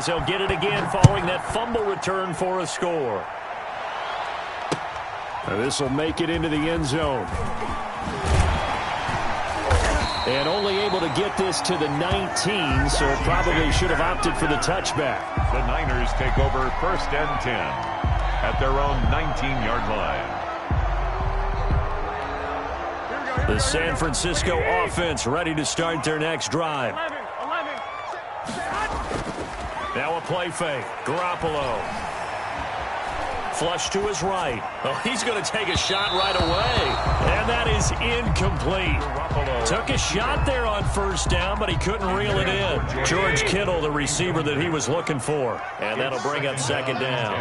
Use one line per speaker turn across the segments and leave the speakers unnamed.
as they'll get it again following that fumble return for a score. This will make it into the end zone. And only able to get this to the 19, so probably should have opted for the touchback.
The Niners take over 1st and 10 at their own 19-yard line.
The San Francisco offense ready to start their next drive. Now a play fake. Garoppolo. Flush to his right. Oh, he's going to take a shot right away. And that is incomplete. Took a shot there on 1st down, but he couldn't reel it in. George Kittle, the receiver that he was looking for. And that'll bring up 2nd down.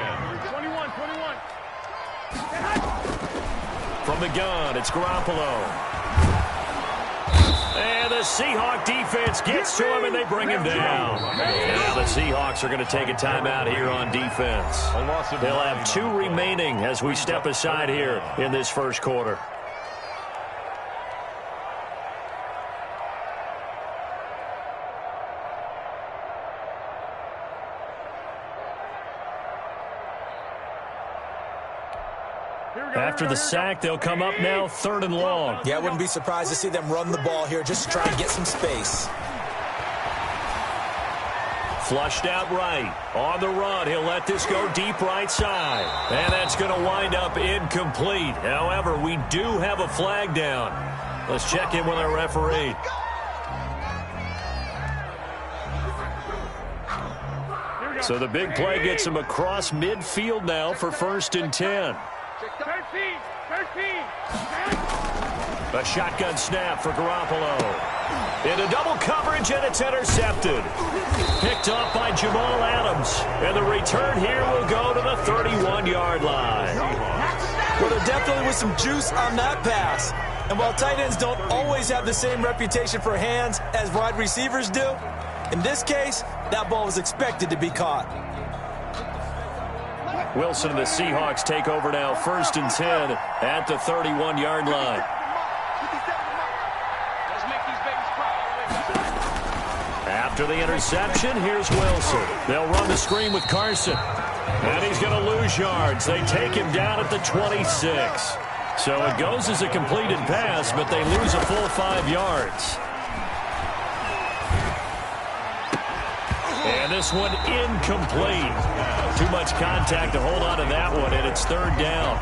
From the gun, it's Garoppolo. And the Seahawk defense gets to him, and they bring him down. Now the Seahawks are going to take a timeout here on defense. They'll have 2 remaining as we step aside here in this first quarter. After the sack, they'll come up now 3rd and long.
Yeah, I wouldn't be surprised to see them run the ball here just to try and get some space.
Flushed out right. On the run, he'll let this go deep right side. And that's going to wind up incomplete. However, we do have a flag down. Let's check in with our referee. So the big play gets him across midfield now for 1st and 10. A shotgun snap for Garoppolo. Into double coverage, and it's intercepted. Picked off by Jamal Adams. And the return here will go to the 31-yard line.
Well, there definitely was some juice on that pass. And while tight ends don't always have the same reputation for hands as wide receivers do, in this case, that ball was expected to be caught.
Wilson and the Seahawks take over now 1st and 10 at the 31-yard line. After the interception, here's Wilson. They'll run the screen with Carson. And he's going to lose yards. They take him down at the 26. So it goes as a completed pass, but they lose a full 5 yards. And this one incomplete. Too much contact to hold on to that one, and it's 3rd down.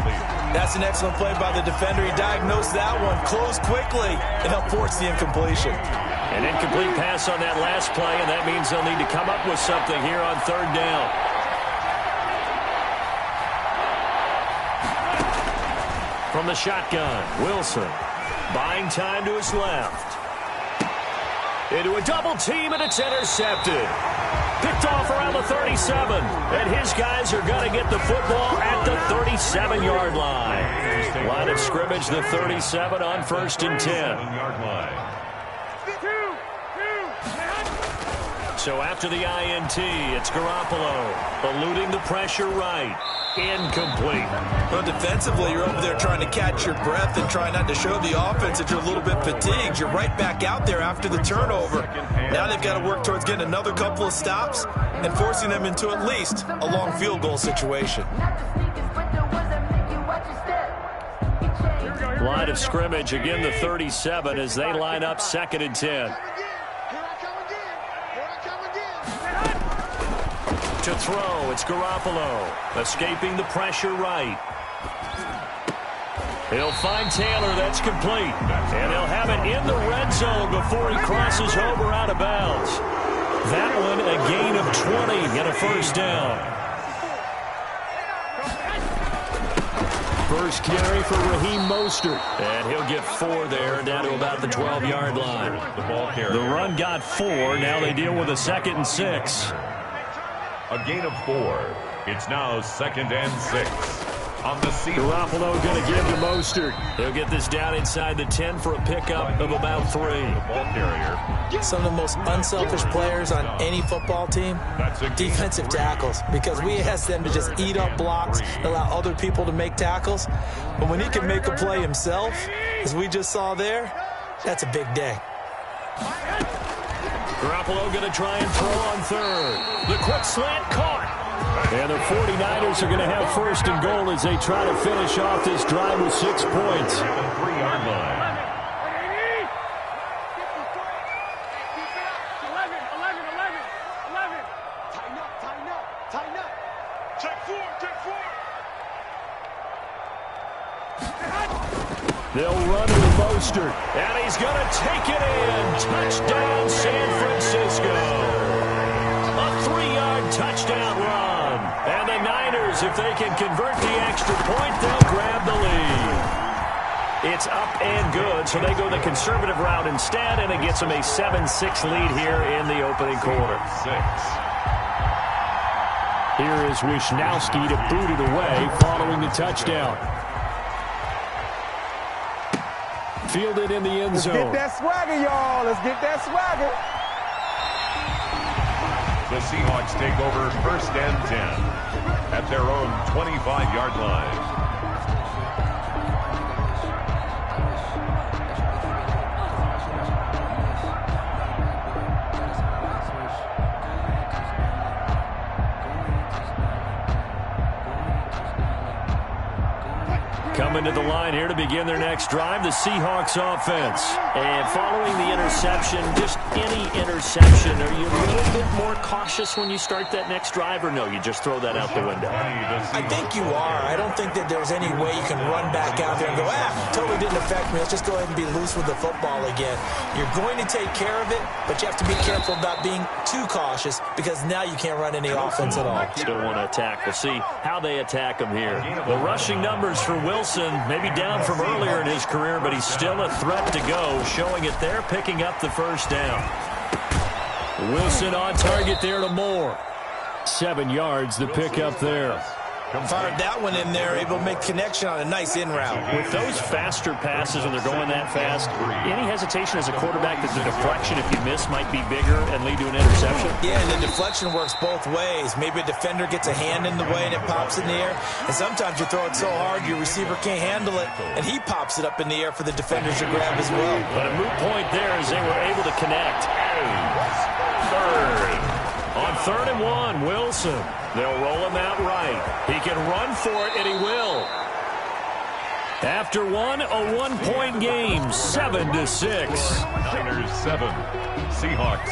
That's an excellent play by the defender. He diagnosed that one, closed quickly, and helped force the incompletion.
An incomplete pass on that last play, and that means they'll need to come up with something here on 3rd down. From the shotgun, Wilson buying time to his left. Into a double team, and it's intercepted. Picked off around the 37, and his guys are going to get the football at the 37-yard line. Line of scrimmage, the 37 on 1st and 10. So after the INT, it's Garoppolo eluding the pressure right. Incomplete.
Well, defensively, you're over there trying to catch your breath and try not to show the offense that you're a little bit fatigued. You're right back out there after the turnover. Now they've got to work towards getting another couple of stops and forcing them into at least a long field goal situation.
Line of scrimmage, again the 37 as they line up 2nd and 10. To throw, it's Garoppolo, escaping the pressure right. He'll find Taylor, that's complete. And he'll have it in the red zone before he crosses over out of bounds. That one a gain of 20 and a 1st down. First carry for Raheem Mostert. And he'll get 4 there, down to about the 12-yard line. The run got 4. Now they deal with a 2nd and 6.
A gain of 4. It's now 2nd and 6. On the
Garoppolo going to give to Mostert. He'll get this down inside the 10 for a pickup of about 3.
The ball carrier.
Some of the most unselfish players on any football team, defensive tackles, because we ask them to just eat up blocks, allow other people to make tackles. But when he can make a play himself, as we just saw there, that's a big day.
Garoppolo going to try and throw on third. The quick slant caught. And the 49ers are going to have first and goal as they try to finish off this drive with 6 points.
3-yard line.
They'll run with Mostert, and he's going to take it in. Touchdown, San Francisco. A 3-yard touchdown run. And the Niners, if they can convert the extra point, they'll grab the lead. It's up and good, so they go the conservative route instead, and it gets them a 7-6 lead here in the opening quarter.
6.
Here is Wisnowski to boot it away following the touchdown. Fielded in the end zone.
Let's get that swagger, y'all. Let's get that swagger.
The Seahawks take over first and 10 at their own 25-yard line.
Coming to the line here to begin their next drive, the Seahawks offense. And following the interception, just any interception, are you a little bit more cautious when you start that next drive, or no, you just throw that out the window?
I think you are. I don't think that there's any way you can run back out there and go, totally didn't affect me. Let's just go ahead and be loose with the football again. You're going to take care of it, but you have to be careful about being too cautious because now you can't run any offense at all.
Still want to attack. We'll see how they attack them here. The rushing numbers for Wilson, maybe down from earlier in his career, but he's still a threat to go, showing it there, picking up the first down. Wilson on target there to Moore. 7 yards, the pick up there.
Fired that one in there, able to make connection on a nice in route.
With those faster passes, when they're going that fast, any hesitation as a quarterback that the deflection, if you miss, might be bigger and lead to an interception?
Yeah, and the deflection works both ways. Maybe a defender gets a hand in the way and it pops in the air. And sometimes you throw it so hard your receiver can't handle it, and he pops it up in the air for the defenders to grab as well.
But a moot point there as they were able to connect. Third. On 3rd and 1, Wilson. They'll roll him out right. He can run for it, and he will. After one, a 1-point game, 7-6.
Niners 7, Seahawks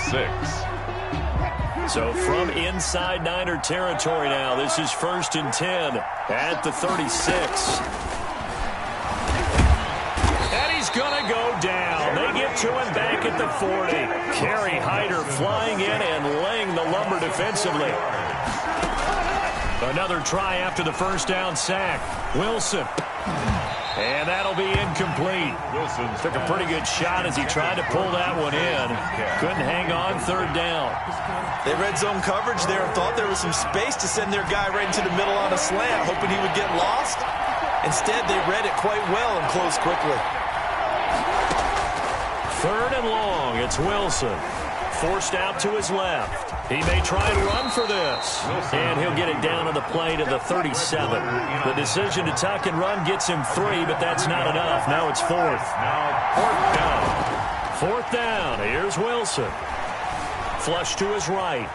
6.
So from inside Niner territory now, this is 1st and 10 at the 36. And he's going to go down. They get to him back at the 40. Kerry Hyder flying in and laying the lumber defensively. Another try after the first down sack. Wilson. And that'll be incomplete.
Wilson
Took a pretty good shot as he tried to pull that one in. Couldn't hang on 3rd down.
They red zone coverage there and thought there was some space to send their guy right into the middle on a slant, hoping he would get lost. Instead, they read it quite well and closed quickly.
3rd and long. It's Wilson. Forced out to his left. He may try and run for this. And he'll get it down to the play to the 37. The decision to tuck and run gets him 3, but that's not enough. Now it's 4th.
Now
4th down. Here's Wilson. Flush to his right.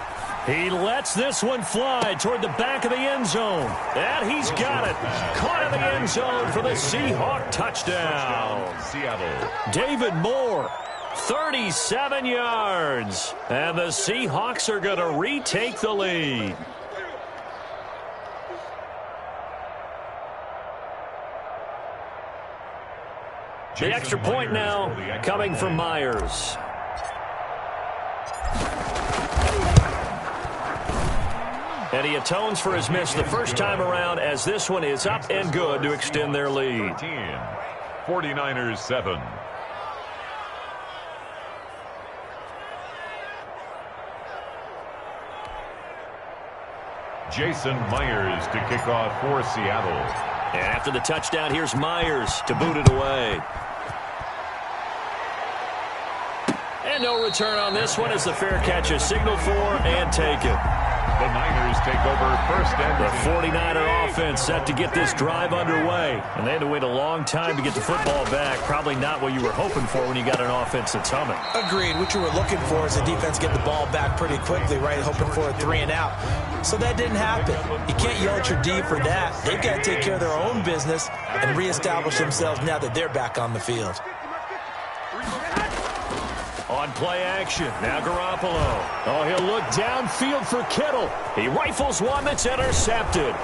He lets this one fly toward the back of the end zone. And he's got it. Caught in the end zone for the Seahawk touchdown.
Seattle.
David Moore. 37 yards. And the Seahawks are going to retake the lead. The extra point now coming from Myers. And he atones for his miss the first time around as this one is up and good to extend their lead.
49ers 7. Jason Myers to kick off for Seattle.
And after the touchdown, here's Myers to boot it away. And no return on this one as the fair catch is signaled for and taken.
The Niners take over first and
The 49er offense set to get this drive underway. And they had to wait a long time to get the football back. Probably not what you were hoping for when you got an offense that's humming.
Agreed. What you were looking for is the defense get the ball back pretty quickly, right? Hoping for a 3 and out. So that didn't happen. You can't yell at your D for that. They've got to take care of their own business and reestablish themselves now that they're back on the field.
On play action, now Garoppolo. Oh, he'll look downfield for Kittle. He rifles one that's intercepted.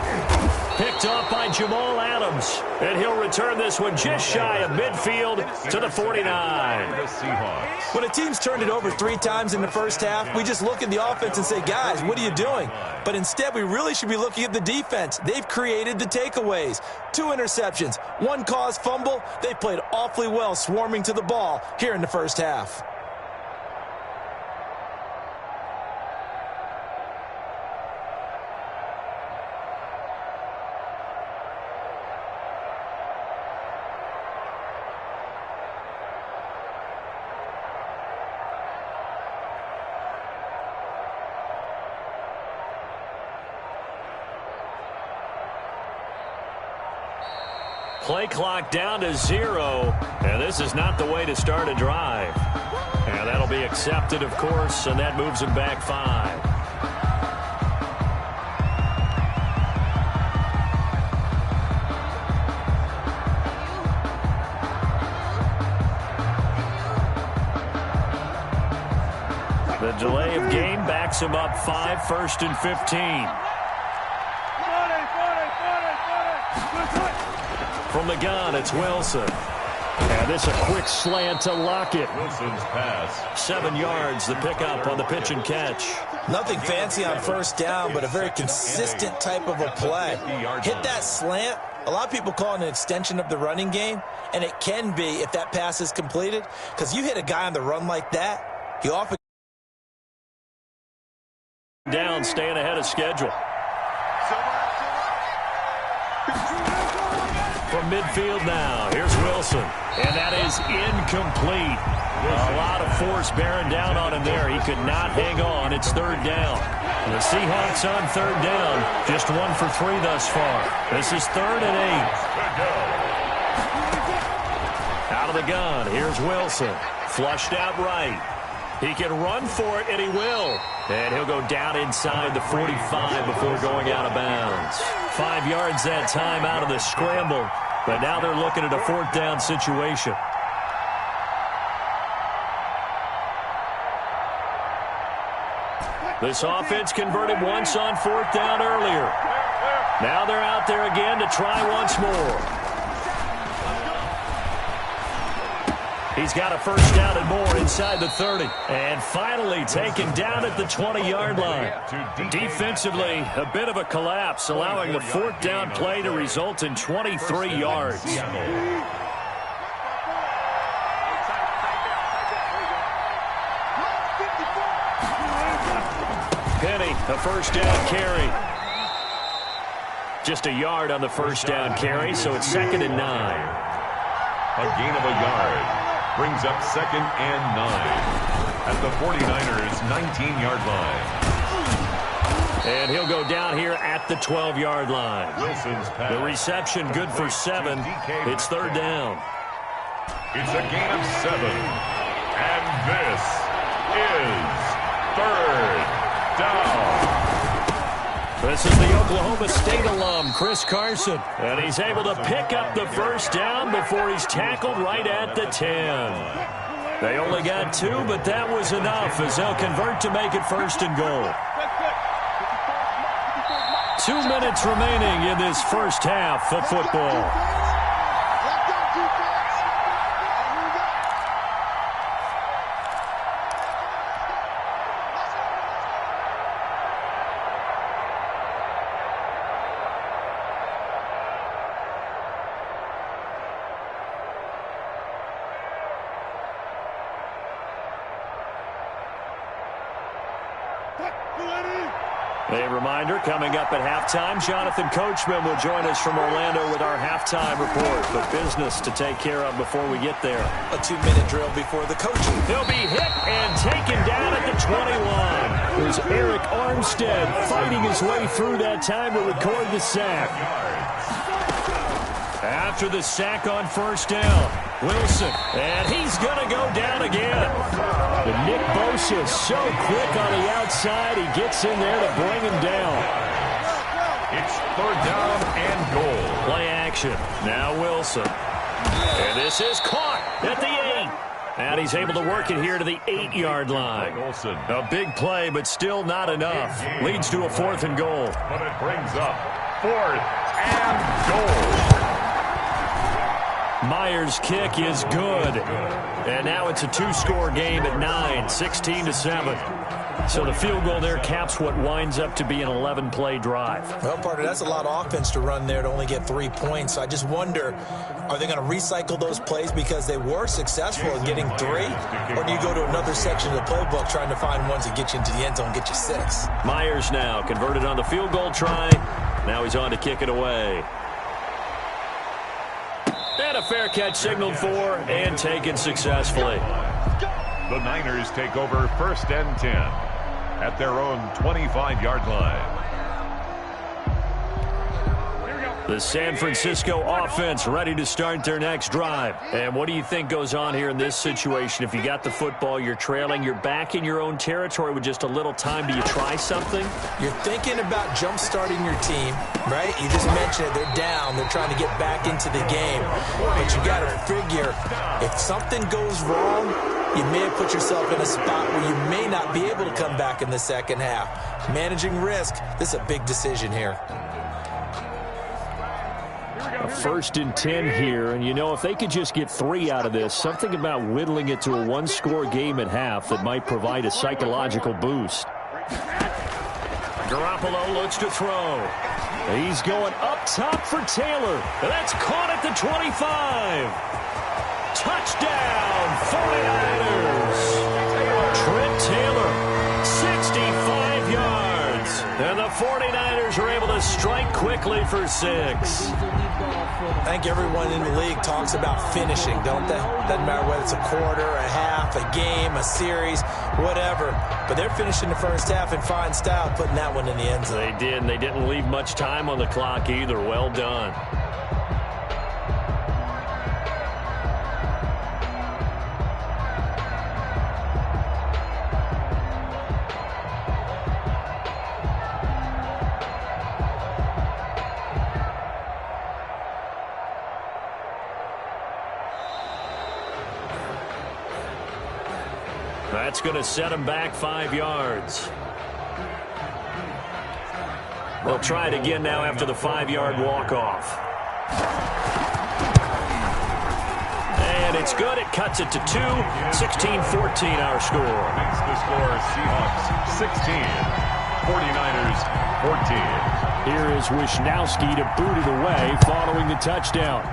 Picked off by Jamal Adams. And he'll return this one just shy of midfield to the 49.
the Seahawks.
When a team's turned it over 3 times in the first half, we just look at the offense and say, guys, what are you doing? But instead, we really should be looking at the defense. They've created the takeaways. 2 interceptions, 1 caused fumble. They played awfully well swarming to the ball here in the first half.
Play clock down to 0, and this is not the way to start a drive. And that'll be accepted, of course, and that moves him back 5. The delay of game backs him up 5, 1st and 15. From the gun, it's Wilson. And this a quick slant to Lockett.
Wilson's pass.
7 yards, the pickup on the pitch and catch.
Nothing fancy on first down, but a very consistent type of a play. Hit that slant. A lot of people call it an extension of the running game, and it can be if that pass is completed, because you hit a guy on the run like that, he often
down, staying ahead of schedule. From midfield now, here's Wilson. And that is incomplete. A lot of force bearing down on him there. He could not hang on. It's 3rd down. And the Seahawks on 3rd down. Just 1 for 3 thus far. This is 3rd and 8. Out of the gun, here's Wilson. Flushed out right. He can run for it, and he will. And he'll go down inside the 45 before going out of bounds. 5 yards that time out of the scramble. But now they're looking at a 4th down situation. This offense converted once on 4th down earlier. Now they're out there again to try once more. He's got a 1st down and more inside the 30. And finally taken down at the 20-yard line. Defensively, a bit of a collapse, allowing the 4th down play to result in 23 yards. Penny, a 1st down carry. Just a yard on the 1st down carry, so it's 2nd and 9.
A gain of a yard. Brings up 2nd and 9 at the 49ers' 19-yard line.
And he'll go down here at the 12-yard line.
Wilson's pass.
The reception good for 7. It's 3rd down.
It's a gain of 7. And this is 3rd down.
This is the Oklahoma State alum, Chris Carson. And he's able to pick up the 1st down before he's tackled right at the 10. They only got 2, but that was enough as they'll convert to make it 1st and goal. 2 minutes remaining in this first half of football. A reminder, coming up at halftime, Jonathan Coachman will join us from Orlando with our halftime report. But business to take care of before we get there.
A 2-minute drill before the coaching.
He'll be hit and taken down at the 21. There's Eric Armstead fighting his way through that time to record the sack. After the sack on first down, Wilson, and he's going to go down again. But Nick Bosa is so quick on the outside, he gets in there to bring him down.
It's third down and goal.
Play action. Now Wilson. And this is caught at the 8. And he's able to work it here to the 8-yard line.
Olsen.
A big play, but still not enough. Leads to a 4th and goal.
But it brings up 4th and goal.
Myers' kick is good. And now it's a 2-score game at 9, 16-7. So the field goal there caps what winds up to be an 11-play drive.
Well, partner, that's a lot of offense to run there to only get 3 points. So I just wonder, are they going to recycle those plays because they were successful in getting 3? Or do you go to another section of the playbook trying to find ones that get you into the end zone and get you 6?
Myers now converted on the field goal try. Now he's on to kick it away. And a fair catch signaled for and taken successfully.
The Niners take over 1st and 10 at their own 25-yard line.
The San Francisco offense ready to start their next drive. And what do you think goes on here in this situation? If you got the football, you're trailing, you're back in your own territory with just a little time. Do you try something?
You're thinking about jump-starting your team, right? You just mentioned it. They're down. They're trying to get back into the game. But you got to figure, if something goes wrong, you may have put yourself in a spot where you may not be able to come back in the second half. Managing risk, this is a big decision here.
A 1st and 10 here, and you know, if they could just get 3 out of this, something about whittling it to a 1-score game at half that might provide a psychological boost. Garoppolo looks to throw. He's going up top for Taylor. That's caught at the 25. Touchdown, 49ers. Trent Taylor, 65 yards. And the 49ers are able to strike quickly for 6.
I think everyone in the league talks about finishing, don't they? Doesn't matter whether it's a quarter, a half, a game, a series, whatever. But they're finishing the first half in fine style, putting that one in the end zone.
They did, and they didn't leave much time on the clock either. Well done. That's going to set him back 5 yards. They'll try it again now after the 5-yard walk-off. And it's good. It cuts it to 2. 16-14 our score.
Makes the score Seahawks 16, 49ers 14.
Here is Wishnowski to boot it away following the touchdown.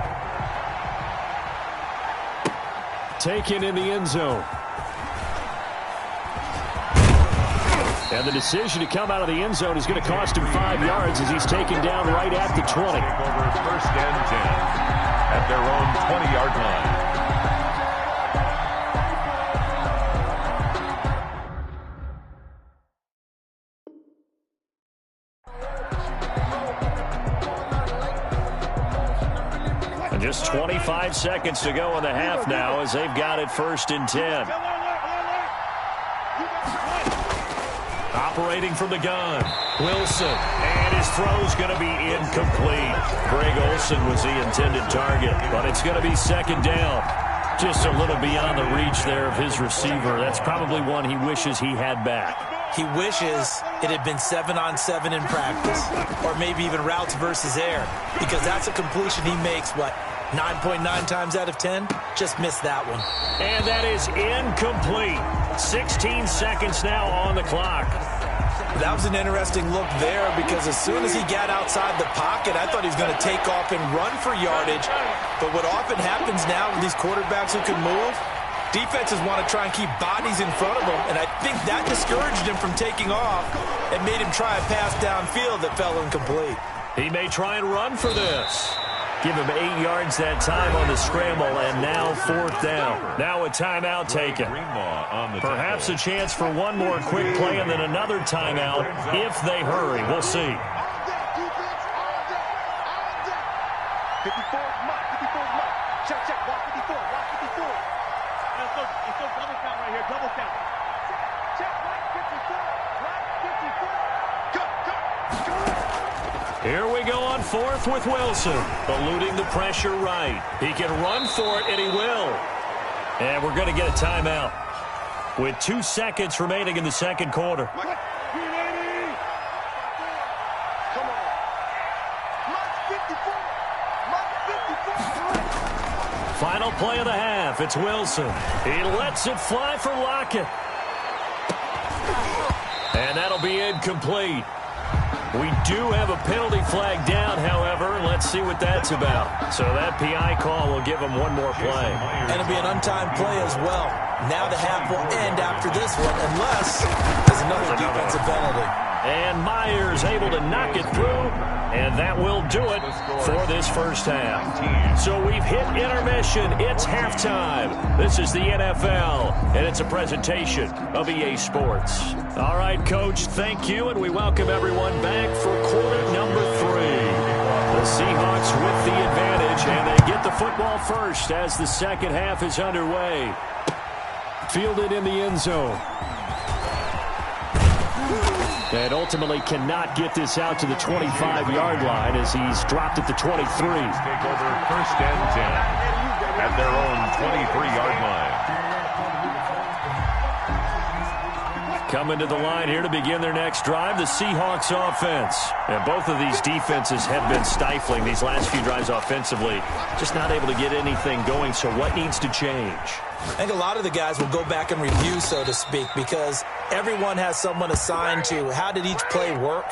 Taken in the end zone. And the decision to come out of the end zone is going to cost him 5 yards as he's taken down right at the 20.
Take over 1st and 10 at their own 20-yard line.
And just 25 seconds to go in the half now as they've got it 1st and 10. Operating from the gun, Wilson, and his throw's going to be incomplete. Greg Olsen was the intended target, but it's going to be 2nd down. Just a little beyond the reach there of his receiver. That's probably one he wishes he had back.
He wishes it had been 7-on-7 in practice, or maybe even routes versus air, because that's a completion he makes, 9.9 times out of 10? Just missed that one.
And that is incomplete. 16 seconds now on the clock.
That was an interesting look there because as soon as he got outside the pocket, I thought he was going to take off and run for yardage. But what often happens now with these quarterbacks who can move, Defenses want to try and keep bodies in front of him, and I think that discouraged him from taking off and made him try a pass downfield that fell incomplete.
He may try and run for this. Give him 8 yards that time on the scramble, and now 4th down. Now a timeout taken. Perhaps a chance for one more quick play and then another timeout if they hurry. We'll see.
54, Mike. 54, Mike. Check. Watch 54. Watch 54. Let's go double count right here. Double count. Check. Mike 54. Mike 54. Go.
Here we go on 4th with Wilson. Eluding the pressure right. He can run for it, and he will. And we're going to get a timeout with 2 seconds remaining in the second quarter. Final play of the half. It's Wilson. He lets it fly for Lockett. And that'll be incomplete. We do have a penalty flag down, however. Let's see what that's about. So that PI call will give him one more play.
And it'll be an untimed play as well. Now the half will end after this one, unless there's another defensive penalty.
And Myers able to knock it through, and that will do it for this first half. So we've hit intermission. It's halftime. This is the NFL, and it's a presentation of EA Sports. All right, Coach, thank you, and we welcome everyone back for quarter number 3. The Seahawks with the advantage, and they get the football first as the second half is underway. Fielded in the end zone. And ultimately cannot get this out to the 25-yard line as he's dropped at the 23.
Take over 1st and 10 at their own 23-yard line.
Coming to the line here to begin their next drive, the Seahawks offense. And both of these defenses have been stifling these last few drives offensively. Just not able to get anything going, so what needs to change?
I think a lot of the guys will go back and review, so to speak, because everyone has someone assigned to how did each play work.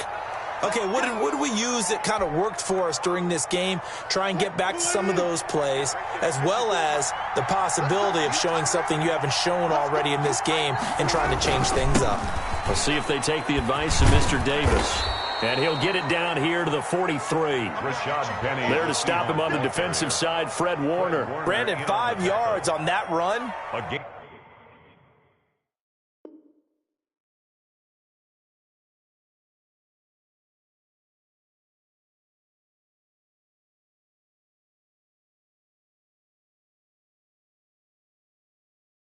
Okay, what did we use that kind of worked for us during this game? Try and get back to some of those plays, as well as the possibility of showing something you haven't shown already in this game and trying to change things up.
We'll see if they take the advice of Mr. Davis. And he'll get it down here to the 43. There to stop him on the defensive side, Fred Warner.
Brandon, 5 yards on that run.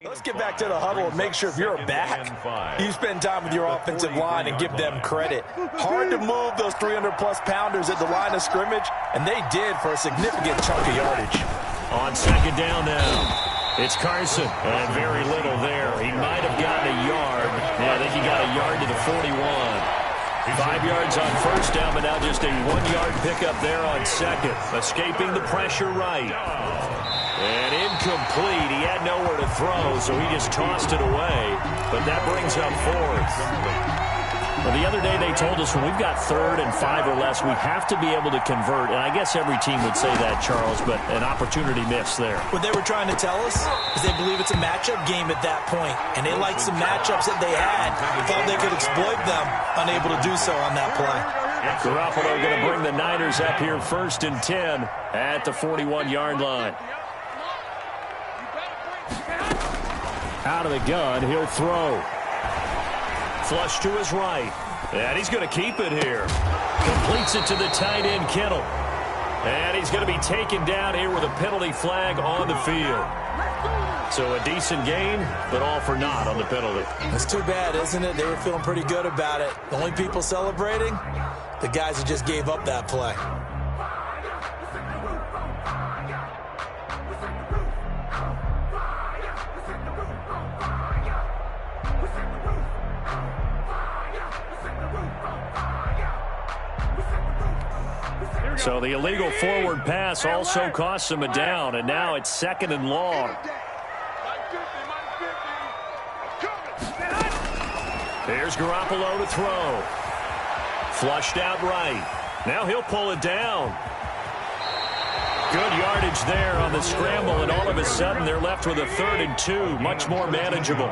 Let's get back to the huddle and make sure if you're a back, you spend time with your offensive line and give them credit. Hard to move those 300-plus pounders at the line of scrimmage, and they did for a significant chunk of yardage.
On second down now, it's Carson, and very little there. He might have gotten a yard. Yeah, I think he got a yard to the 41. 5 yards on first down, but now just a 1-yard pickup there on second. Escaping the pressure right. And incomplete. He had nowhere to throw, so he just tossed it away. But that brings up 4th. Well, the other day they told us when we've got 3rd and 5 or less, we have to be able to convert. And I guess every team would say that, Charles, but an opportunity missed there.
What they were trying to tell us is they believe it's a matchup game at that point. And they liked some matchups that they had. Thought they could exploit them, unable to do so on that play.
Garoppolo going to bring the Niners up here 1st and 10 at the 41-yard line. Out of the gun, he'll throw. Flush to his right. And he's going to keep it here. Completes it to the tight end, Kittle. And he's going to be taken down here with a penalty flag on the field. So a decent game, but all for naught on the penalty.
That's too bad, isn't it? They were feeling pretty good about it. The only people celebrating, the guys who just gave up that play.
So the illegal forward pass also costs him a down, and now it's 2nd and long. Here's Garoppolo to throw. Flushed out right. Now he'll pull it down. Good yardage there on the scramble, and all of a sudden they're left with a 3rd and 2. Much more manageable.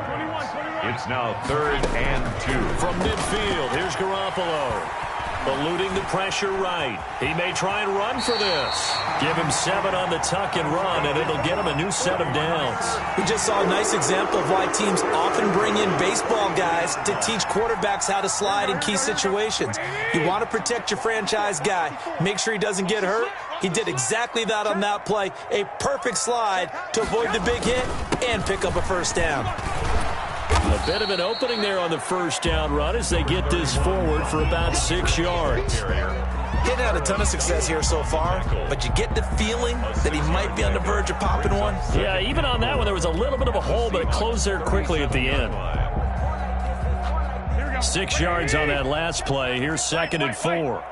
It's now 3rd and 2.
From midfield, here's Garoppolo. Eluding the pressure right. He may try and run for this. Give him 7 on the tuck and run, and it'll get him a new set of downs.
We just saw a nice example of why teams often bring in baseball guys to teach quarterbacks how to slide in key situations. You want to protect your franchise guy. Make sure he doesn't get hurt. He did exactly that on that play. A perfect slide to avoid the big hit and pick up a first down.
A bit of an opening there on the first down run as they get this forward for about 6 yards.
Getting had a ton of success here so far, but you get the feeling that he might be on the verge of popping one.
Yeah, even on that one, there was a little bit of a hole, but it closed there quickly at the end. 6 yards on that last play. Here's 2nd and 4.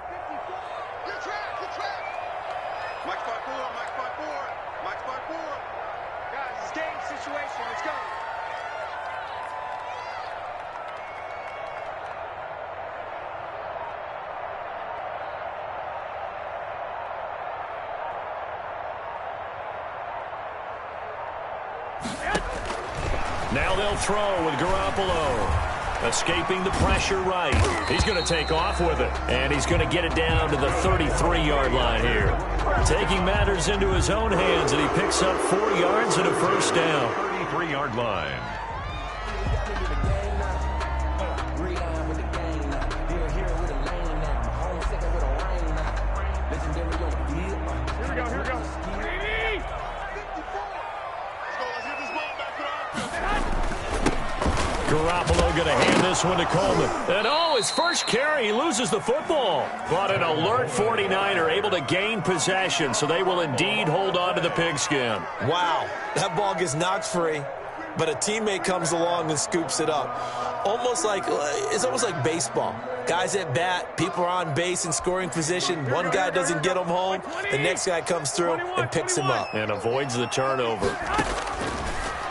Now they'll throw with Garoppolo. Escaping the pressure right. He's going to take off with it. And he's going to get it down to the 33-yard line here. Taking matters into his own hands, and he picks up 4 yards and a first down.
33-yard line.
Garoppolo going to hand this one to Coleman. And his first carry, he loses the football. But an alert 49er able to gain possession, so they will indeed hold on to the pigskin.
Wow, that ball gets knocked free, but a teammate comes along and scoops it up. It's almost like baseball. Guys at bat, people are on base in scoring position. One guy doesn't get him home, the next guy comes through and picks him up.
And avoids the turnover.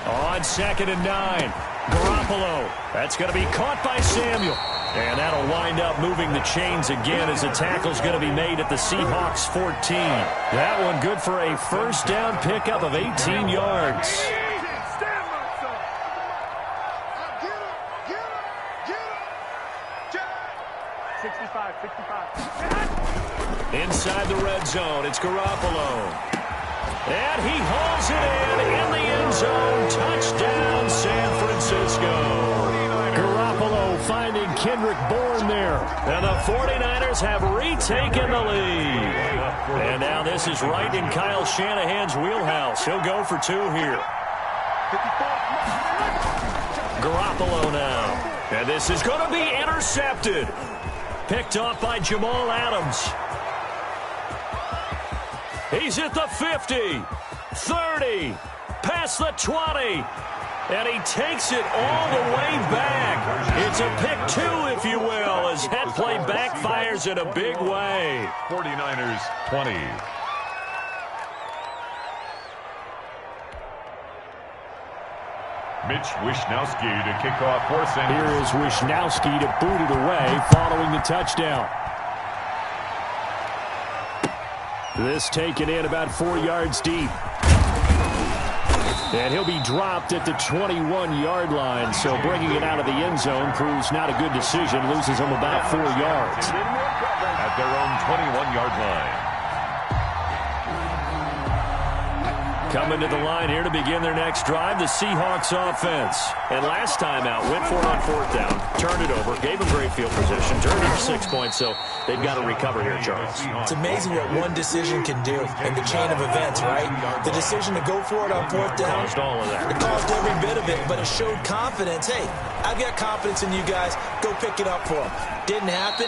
On 2nd and 9. Garoppolo. That's going to be caught by Samuel. And that'll wind up moving the chains again as the tackle's going to be made at the Seahawks 14. That one good for a first down pickup of 18 yards. Inside the red zone, it's Garoppolo. And he hauls it in the end zone. Touchdown, San Francisco. Garoppolo finding Kendrick Bourne there. And the 49ers have retaken the lead. And now this is right in Kyle Shanahan's wheelhouse. He'll go for 2 here. Garoppolo now. And this is going to be intercepted. Picked off by Jamal Adams. He's at the 50, 30, past the 20, and he takes it all the way back. It's a pick 2, if you will, as that play backfires in a big way.
49ers 20. Mitch Wishnowsky to kick off for San Francisco.
Here is Wishnowsky to boot it away following the touchdown. This taken in about 4 yards deep. And he'll be dropped at the 21-yard line, so bringing it out of the end zone proves not a good decision. Loses him about 4 yards.
At their own 21-yard line.
Coming to the line here to begin their next drive, the Seahawks offense. And last time out, went for it on 4th down, turned it over, gave them great field position, turned it for 6 points, so they've got to recover here, Charles.
It's amazing what one decision can do in the chain of events, right? The decision to go for it on 4th down,
Caused all of that.
it caused every bit of it, but it showed confidence. Hey, I've got confidence in you guys. Go pick it up for them. Didn't happen.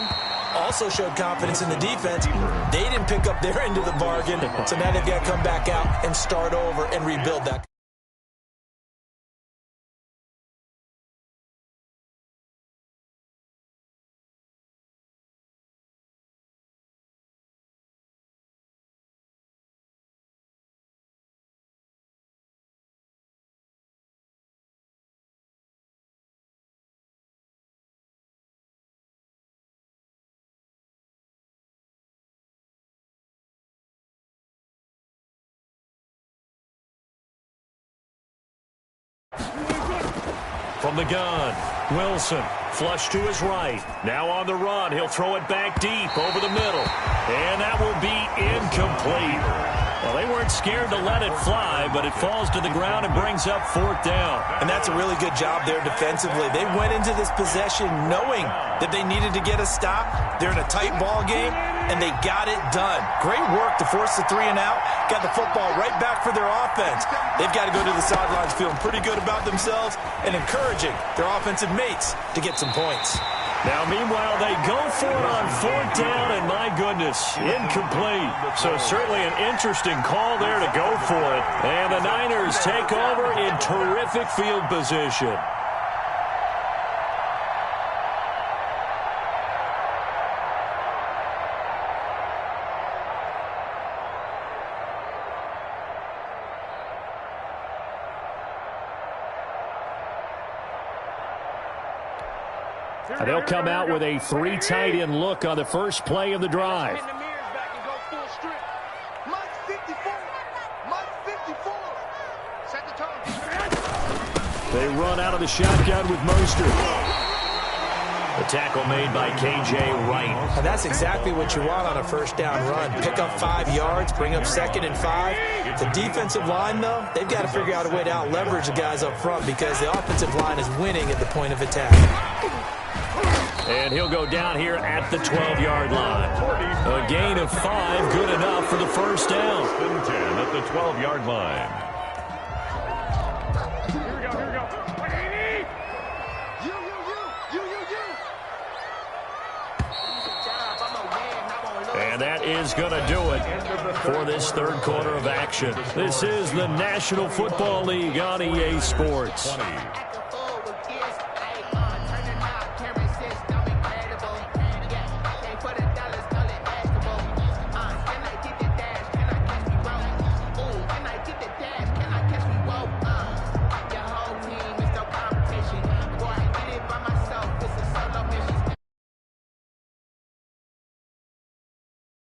Also showed confidence in the defense. They didn't pick up their end of the bargain, so now they've got to come back out and start over and rebuild that.
From the gun, Wilson, flush to his right. Now on the run, he'll throw it back deep over the middle. And that will be incomplete. Well, they weren't scared to let it fly, but it falls to the ground and brings up 4th down.
And that's a really good job there defensively. They went into this possession knowing that they needed to get a stop. They're in a tight ball game, and they got it done. Great work to force the 3 and out. Got the football right back for their offense. They've got to go to the sidelines feeling pretty good about themselves and encouraging their offensive mates to get some points.
Now, meanwhile, they go for it on 4th down, and my goodness, incomplete. So certainly an interesting call there to go for it. And the Niners take over in terrific field position. And they'll come out with a 3 tight end look on the first play of the drive. They run out of the shotgun with Mostert. The tackle made by K.J. Wright.
And that's exactly what you want on a first down run. Pick up 5 yards, bring up 2nd and 5. The defensive line, though, they've got to figure out a way to out-leverage the guys up front because the offensive line is winning at the point of attack.
And he'll go down here at the 12-yard line. A gain of 5, good enough for the first down.
10 at the 12-yard line.
And that is going to do it for this 3rd quarter of action. This is the National Football League on EA Sports.